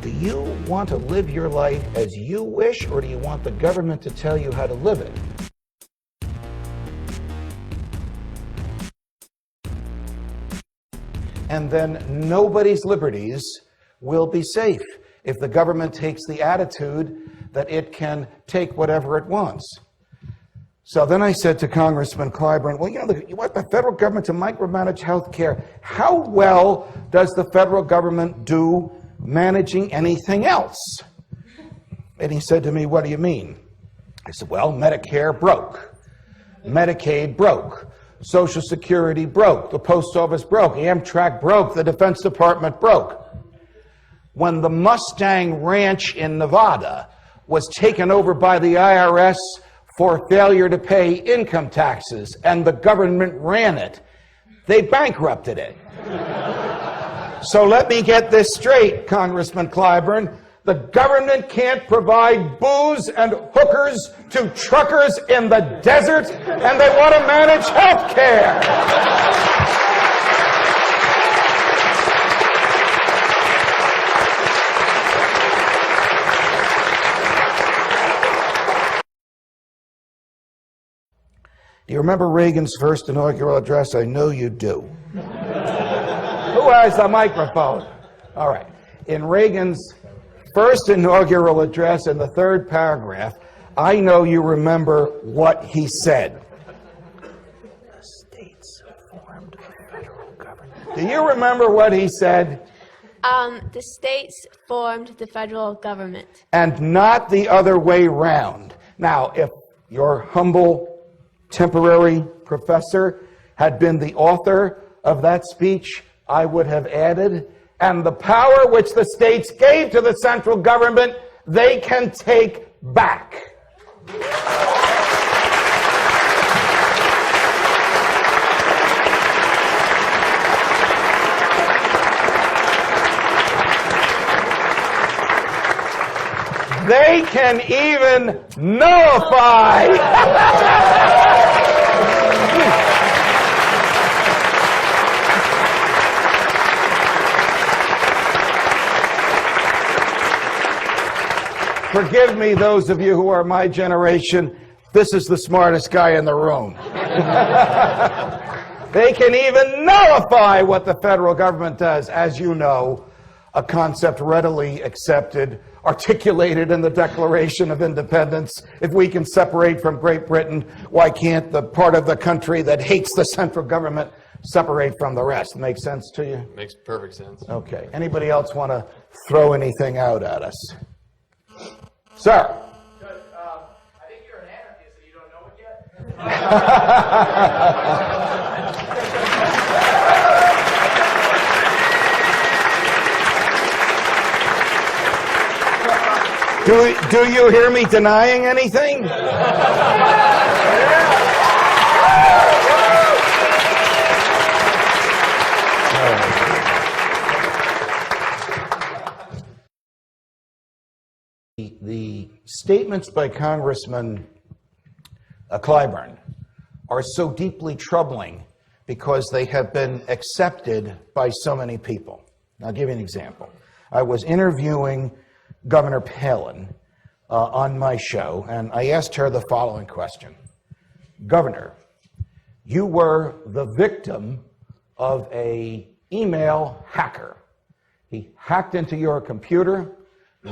Do you want to live your life as you wish, or do you want the government to tell you how to live it? And then nobody's liberties will be safe if the government takes the attitude that it can take whatever it wants. So then I said to Congressman Clyburn, well, you want the federal government to micromanage health care. How well does the federal government do managing anything else? And he said to me, what do you mean? I said, well, Medicare broke. Medicaid broke. Social Security broke. The Post Office broke. Amtrak broke. The Defense Department broke. When the Mustang Ranch in Nevada was taken over by the IRS for failure to pay income taxes, and the government ran it, they bankrupted it. So let me get this straight, Congressman Clyburn. The government can't provide booze and hookers to truckers in the desert, and they want to manage health care. Do you remember Reagan's first inaugural address? I know you do. Who has the microphone? All right. In Reagan's first inaugural address, in the third paragraph, I know you remember what he said. The states formed a federal government. Do you remember what he said? The states formed the federal government. And not the other way round. Now, if your humble temporary professor had been the author of that speech, I would have added, and the power which the states gave to the central government, they can take back. They can even nullify. Forgive me, those of you who are my generation, this is the smartest guy in the room. They can even nullify what the federal government does, as you know, a concept readily accepted, articulated in the Declaration of Independence. If we can separate from Great Britain, why can't the part of the country that hates the central government separate from the rest? Make sense to you? Makes perfect sense. Okay. Anybody else want to throw anything out at us? Sir. Judge, I think you're an anarchist and you don't know it yet. Do you hear me denying anything? The statements by Congressman Clyburn are so deeply troubling because they have been accepted by so many people. I'll give you an example. I was interviewing Governor Palin on my show, and I asked her the following question. Governor, you were the victim of an email hacker. He hacked into your computer,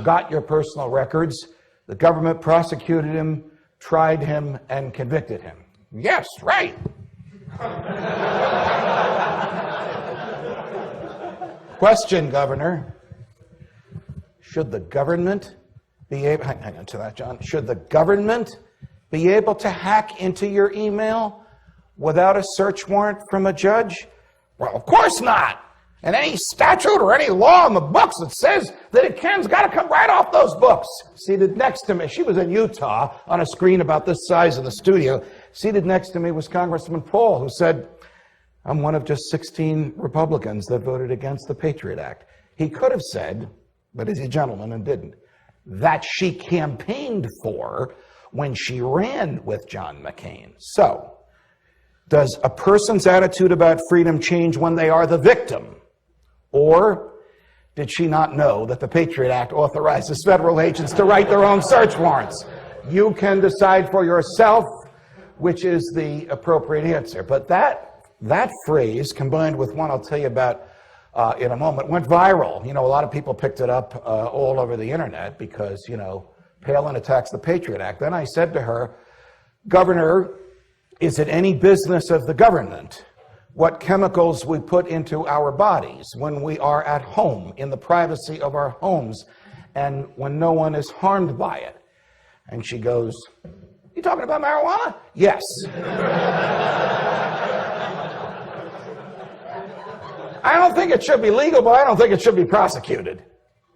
got your personal records. The government prosecuted him, tried him, and convicted him. Yes, right. Question, Governor. Should the government be able, hang on to that, John. Should the government be able to hack into your email without a search warrant from a judge? Well, of course not. And any statute or any law in the books that says that it can's got to come right off those books. Seated next to me, she was in Utah on a screen about this size in the studio. Seated next to me was Congressman Paul, who said, I'm one of just 16 Republicans that voted against the Patriot Act. He could have said, but he's a gentleman and didn't, that she campaigned for when she ran with John McCain. So, does a person's attitude about freedom change when they are the victim? Or did she not know that the Patriot Act authorizes federal agents to write their own search warrants? You can decide for yourself which is the appropriate answer. But that phrase, combined with one I'll tell you about in a moment, went viral. You know, a lot of people picked it up all over the internet because, you know, Palin attacks the Patriot Act. Then I said to her, Governor, is it any business of the government what chemicals we put into our bodies when we are at home, in the privacy of our homes, and when no one is harmed by it? And she goes, you talking about marijuana? Yes. I don't think it should be legal, but I don't think it should be prosecuted.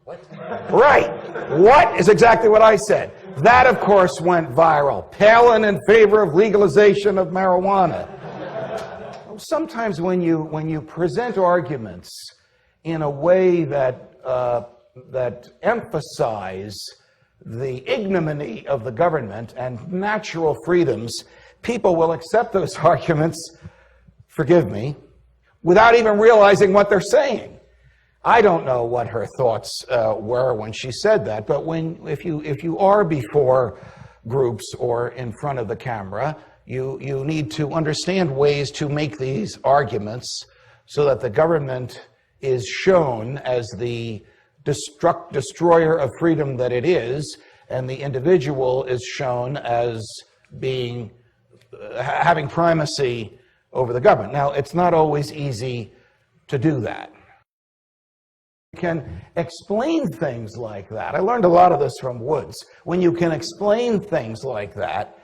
What? Right. What is exactly what I said. That, of course, went viral. Palin in favor of legalization of marijuana. Sometimes when you present arguments in a way that emphasize the ignominy of the government and natural freedoms, people will accept those arguments, forgive me, without even realizing what they're saying. I don't know what her thoughts were when she said that, but if you are before groups or in front of the camera, you need to understand ways to make these arguments so that the government is shown as the destroyer of freedom that it is, and the individual is shown as being having primacy over the government. Now, it's not always easy to do that. You can explain things like that. I learned a lot of this from Woods. When you can explain things like that,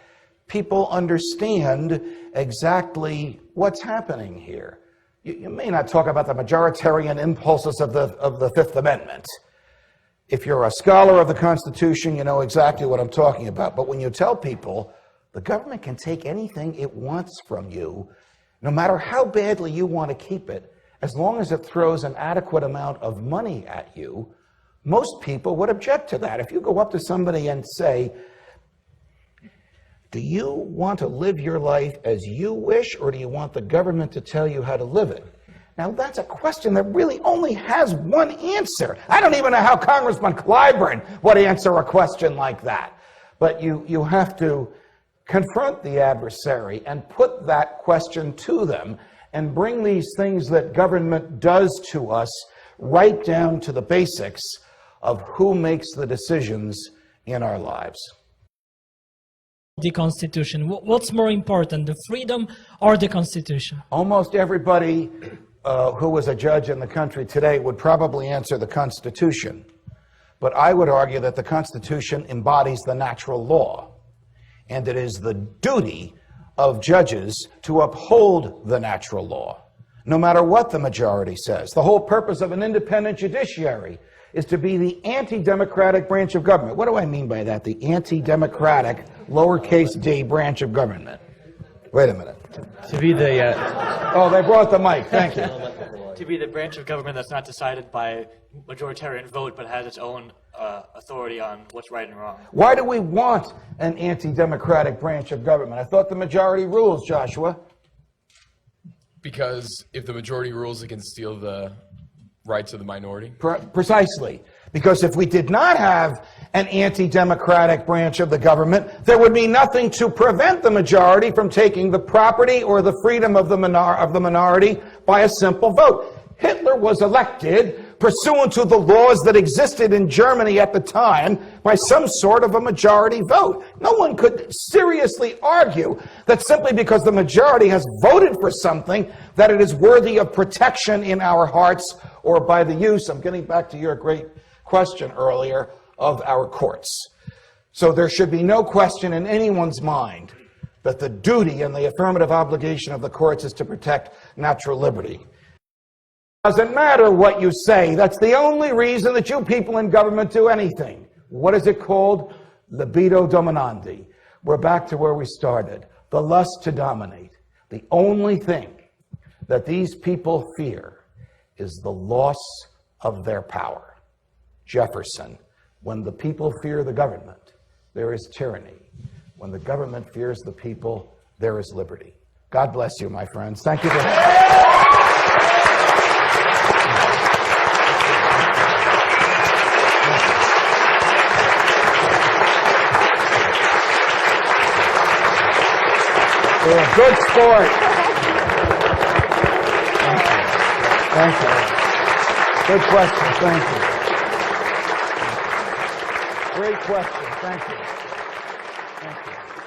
people understand exactly what's happening here. You may not talk about the majoritarian impulses of the Fifth Amendment. If you're a scholar of the Constitution, you know exactly what I'm talking about. But when you tell people the government can take anything it wants from you, no matter how badly you want to keep it, as long as it throws an adequate amount of money at you, most people would object to that. If you go up to somebody and say, do you want to live your life as you wish, or do you want the government to tell you how to live it? Now, that's a question that really only has one answer. I don't even know how Congressman Clyburn would answer a question like that. But you have to confront the adversary and put that question to them and bring these things that government does to us right down to the basics of who makes the decisions in our lives. The Constitution. What's more important, the freedom or the Constitution? Almost everybody who was a judge in the country today would probably answer the Constitution. But I would argue that the Constitution embodies the natural law, and it is the duty of judges to uphold the natural law, no matter what the majority says. The whole purpose of an independent judiciary is to be the anti-democratic branch of government. What do I mean by that? The anti-democratic, lowercase d, branch of government. Wait a minute. To be the Oh, they brought the mic. Thank you. to be the branch of government that's not decided by majoritarian vote, but has its own authority on what's right and wrong. Why do we want an anti-democratic branch of government? I thought the majority rules, Joshua. Because if the majority rules, it can steal the rights of the minority? Precisely. Because if we did not have an anti-democratic branch of the government, there would be nothing to prevent the majority from taking the property or the freedom of the minority by a simple vote. Hitler was elected pursuant to the laws that existed in Germany at the time by some sort of a majority vote. No one could seriously argue that simply because the majority has voted for something, that it is worthy of protection in our hearts or by the use, I'm getting back to your great question earlier, of our courts. So there should be no question in anyone's mind that the duty and the affirmative obligation of the courts is to protect natural liberty. Doesn't matter what you say. That's the only reason that you people in government do anything. What is it called? Libido dominandi. We're back to where we started. The lust to dominate. The only thing that these people fear is the loss of their power. Jefferson, when the people fear the government, there is tyranny. When the government fears the people, there is liberty. God bless you, my friends. Thank you for You're a good sport. Thank you. Good question. Thank you. Great question. Thank you. Thank you.